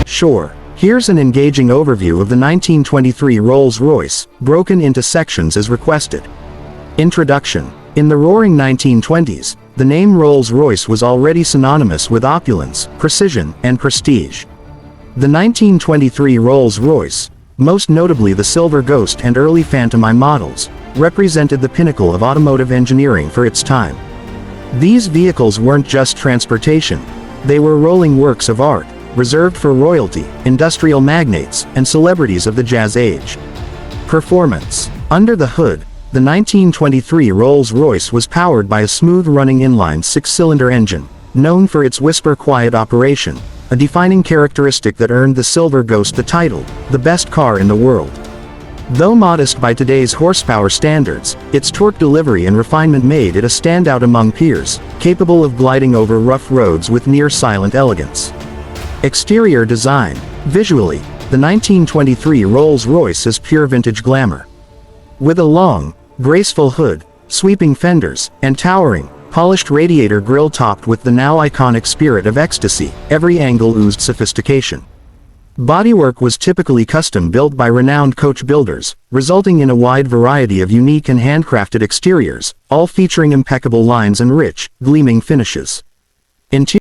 Sure, here's an engaging overview of the 1923 Rolls-Royce, broken into sections as requested. Introduction. In the roaring 1920s, the name Rolls-Royce was already synonymous with opulence, precision, and prestige. The 1923 Rolls-Royce, most notably the Silver Ghost and early Phantom I models, represented the pinnacle of automotive engineering for its time. These vehicles weren't just transportation, they were rolling works of art, reserved for royalty, industrial magnates, and celebrities of the Jazz Age. Performance. Under the hood, the 1923 Rolls-Royce was powered by a smooth-running inline six-cylinder engine, known for its whisper-quiet operation, a defining characteristic that earned the Silver Ghost the title, the best car in the world. Though modest by today's horsepower standards, its torque delivery and refinement made it a standout among peers, capable of gliding over rough roads with near-silent elegance. Exterior design. Visually, the 1923 Rolls-Royce is pure vintage glamour. With a long, graceful hood, sweeping fenders, and towering, polished radiator grille topped with the now iconic spirit of Ecstasy, every angle oozed sophistication. Bodywork was typically custom-built by renowned coach builders, resulting in a wide variety of unique and handcrafted exteriors, all featuring impeccable lines and rich, gleaming finishes. Interior